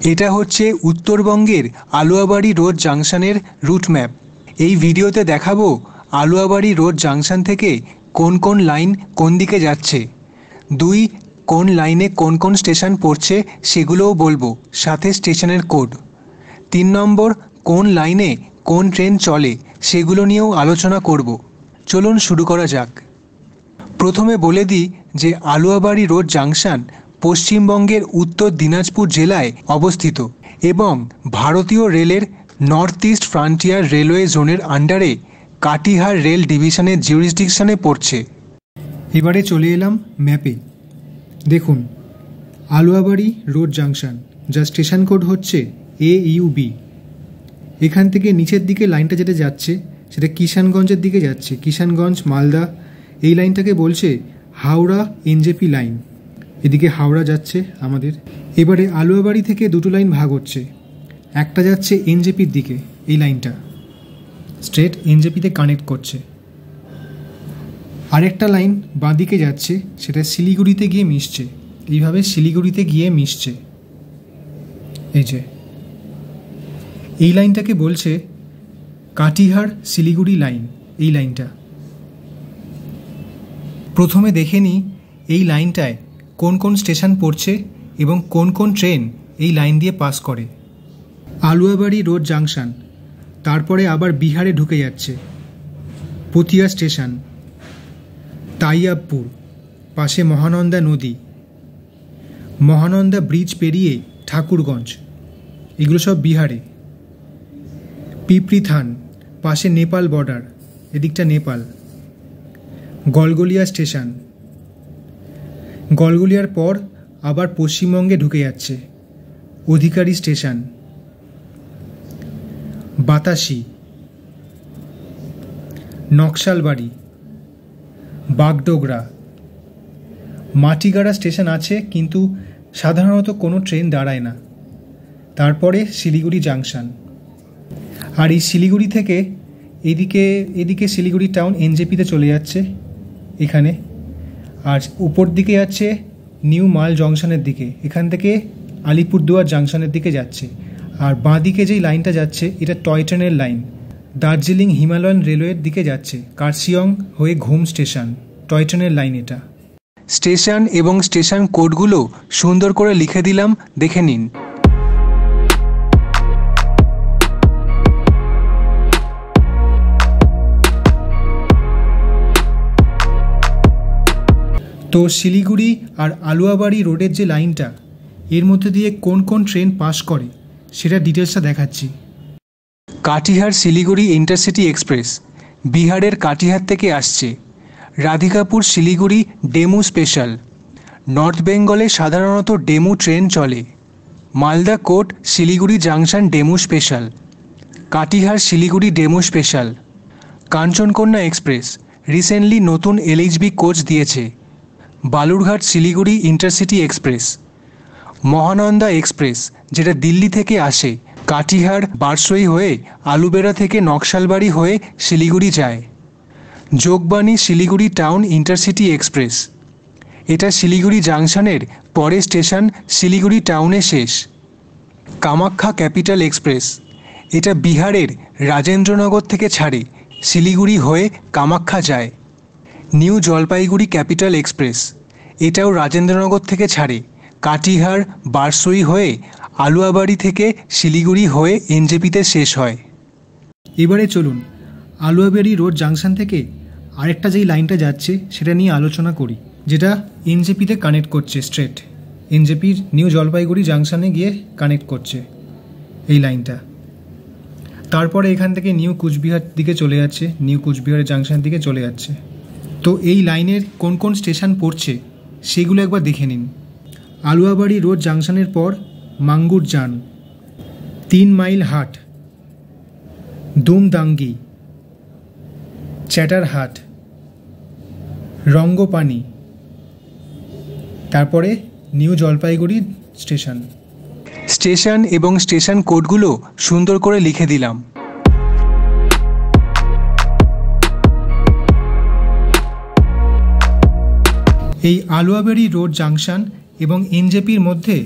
এটা হচ্ছে উত্তরবঙ্গের আলুয়াবাড়ি রোড জাংশনের রুট ম্যাপ। এই ভিডিওতে দেখাবো আলুয়াবাড়ি রোড জাংশন থেকে কোন কোন লাইন কোন দিকে যাচ্ছে, 2 কোন লাইনে কোন কোন স্টেশন পড়ছে সেগুলোও বলবো, সাথে স্টেশনের কোড। 3 নম্বর কোন লাইনে কোন ট্রেন চলে সেগুলো নিয়েও আলোচনা করব। চলুন শুরু করা যাক। প্রথমে বলে দিই যে আলুয়াবাড়ি রোড জাংশন পশ্চিমবঙ্গের উত্তর দিনাজপুর জেলায় অবস্থিত এবং ভারতীয় রেলের নর্থ ইস্ট ফ্রন্টিয়ার রেলওয়ে জোনের আন্ডারে কাটিহার রেল ডিভিশনের জিউরিসডিকশনে পড়ছে। এবারে চলে এলাম ম্যাপে। দেখুন আলুয়াবাড়ি রোড জাংশন, যার স্টেশন কোড হচ্ছে AUB। এখান থেকে নিচের দিকে লাইনটা যেটা যাচ্ছে সেটা কিষানগঞ্জের দিকে যাচ্ছে, কিষানগঞ্জ মালদা। এই লাইনটাকে বলছে হাওড়া NJP লাইন, এদিকে হাওড়া যাচ্ছে আমাদের। এবারে আলুয়াবাড়ি থেকে 2টো লাইন ভাগ হচ্ছে, একটা যাচ্ছে NJPর দিকে, এই লাইনটা স্ট্রেট NJPতে কানেক্ট করছে। আরেকটা লাইন বাঁদিকে যাচ্ছে, সেটা শিলিগুড়িতে গিয়ে মিশছে, এইভাবে শিলিগুড়িতে গিয়ে মিশছে। এই যে এই লাইনটাকে বলছে কাটিহার শিলিগুড়ি লাইন। এই লাইনটা প্রথমে দেখে নিই এই লাইনটায় কোন কোন স্টেশন পড়ছে এবং কোন কোন ট্রেন এই লাইন দিয়ে পাস করে। আলুয়াবাড়ি রোড জাংশন, তারপরে আবার বিহারে ঢুকে যাচ্ছে, পতিয়া স্টেশন, তাইয়াবপুর, পাশে মহানন্দা নদী, মহানন্দা ব্রিজ পেরিয়ে ঠাকুরগঞ্জ, এগুলো সব বিহারে। পিপরিথান, পাশে নেপাল বর্ডার, এদিকটা নেপাল। গলগলিয়া স্টেশন, গলগলিয়ার পর আবার পশ্চিমবঙ্গে ঢুকে যাচ্ছে, অধিকারী স্টেশন, বাতাসি, নকশালবাড়ি, বাগডোগরা। মাটিগাড়া স্টেশন আছে কিন্তু সাধারণত কোনো ট্রেন দাঁড়ায় না। তারপরে শিলিগুড়ি জাংশন। আর এই শিলিগুড়ি থেকে এদিকে শিলিগুড়ি টাউন NJPতে চলে যাচ্ছে এখানে, আর উপর দিকে যাচ্ছে নিউ মাল জংশনের দিকে, এখান থেকে আলিপুরদুয়ার জাংশনের দিকে যাচ্ছে। আর বাঁ দিকে যেই লাইনটা যাচ্ছে এটা টয় ট্রেনের লাইন, দার্জিলিং হিমালয়ান রেলওয়ের দিকে যাচ্ছে, কার্শিয়ং হয়ে ঘুম স্টেশন, টয় ট্রেনের লাইন এটা। স্টেশন এবং স্টেশন কোডগুলো সুন্দর করে লিখে দিলাম, দেখে নিন। তো শিলিগুড়ি আর আলুয়াবাড়ি রোডের যে লাইনটা, এর মধ্যে দিয়ে কোন কোন ট্রেন পাস করে সেটা ডিটেলসটা দেখাচ্ছি। কাটিহার শিলিগুড়ি ইন্টারসিটি এক্সপ্রেস বিহারের কাটিহার থেকে আসছে। Radhikapur Siliguri DEMU special, north বেঙ্গলে সাধারণত ডেমু ট্রেন চলে। Malda court Siliguri junction DEMU special, Katihar Siliguri DEMU special. Kanchankanya express recently নতুন LHB কোচ দিয়েছে। Balurghat Siliguri intercity express. Mahananda express যেটা দিল্লি থেকে আসে, কাটিহার বারসই হয়ে আলুবেড়া থেকে নকশালবাড়ি হয়ে শিলিগুড়ি যায়। Jogbani Siliguri town intercity express, এটা শিলিগুড়ি জাংশনের পরে স্টেশন শিলিগুড়ি টাউনে শেষ। কামাখ্যা ক্যাপিটাল এক্সপ্রেস, এটা বিহারের রাজেন্দ্রনগর থেকে ছাড়ে, শিলিগুড়ি হয়ে কামাখ্যা যায়। নিউ জলপাইগুড়ি ক্যাপিটাল এক্সপ্রেস, এটাও রাজেন্দ্রনগর থেকে ছাড়ে, কাটিহার বারসই হয়ে আলুয়াবাড়ি থেকে শিলিগুড়ি হয়ে NJPতে শেষ হয়। এবারে চলুন আলুয়াবাড়ি রোড জাংশন থেকে আরেকটা যেই লাইনটা যাচ্ছে সেটা নিয়ে আলোচনা করি, যেটা NJPতে কানেক্ট করছে, স্ট্রেট NJPর নিউ জলপাইগুড়ি জাংশনে গিয়ে কানেক্ট করছে এই লাইনটা। তারপরে এখান থেকে নিউ কুচবিহার দিকে চলে যাচ্ছে, নিউ কুচবিহারের জাংশনের দিকে চলে যাচ্ছে। তো এই লাইনের কোন কোন স্টেশন পড়ছে সেগুলো একবার দেখে নিন। আলুয়াবাড়ি রোড জাংশনের পর মাঙ্গুরজান, 3 মাইল হাট, দুমদাঙ্গি, চ্যাটারহাট, রঙ্গপানি, তারপরে নিউ জলপাইগুড়ি স্টেশন। স্টেশন এবং স্টেশন কোডগুলো সুন্দর করে লিখে দিলাম। এই আলুয়াবাড়ি রোড জাংশন এবং NJPর মধ্যে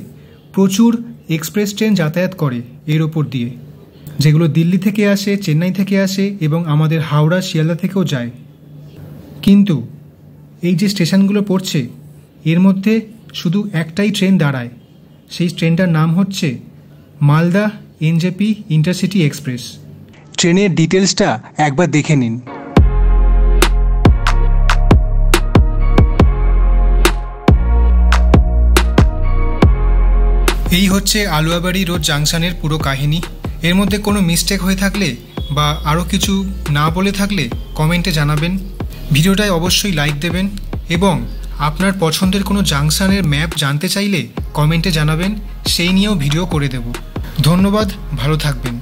প্রচুর এক্সপ্রেস ট্রেন যাতায়াত করে এর ওপর দিয়ে, যেগুলো দিল্লি থেকে আসে, চেন্নাই থেকে আসে এবং আমাদের হাওড়া শিয়ালদা থেকেও যায়। কিন্তু এই যে স্টেশনগুলো পড়ছে এর মধ্যে শুধু একটাই ট্রেন দাঁড়ায়। সেই ট্রেনটার নাম হচ্ছে মালদা এনজেপি ইন্টারসিটি এক্সপ্রেস। ট্রেনের ডিটেলসটা একবার দেখে নিন। এই হচ্ছে আলুয়াবাড়ি রোড জাংশনের পুরো কাহিনী। এর মধ্যে কোনো মিস্টেক হয়ে থাকলে বা আরও কিছু না বলে থাকলে কমেন্টে জানাবেন। ভিডিওটায় অবশ্যই লাইক দেবেন এবং আপনার পছন্দের কোনো জাংশনের ম্যাপ জানতে চাইলে কমেন্টে জানাবেন, সেই নিয়েও ভিডিও করে দেব। ধন্যবাদ, ভালো থাকবেন।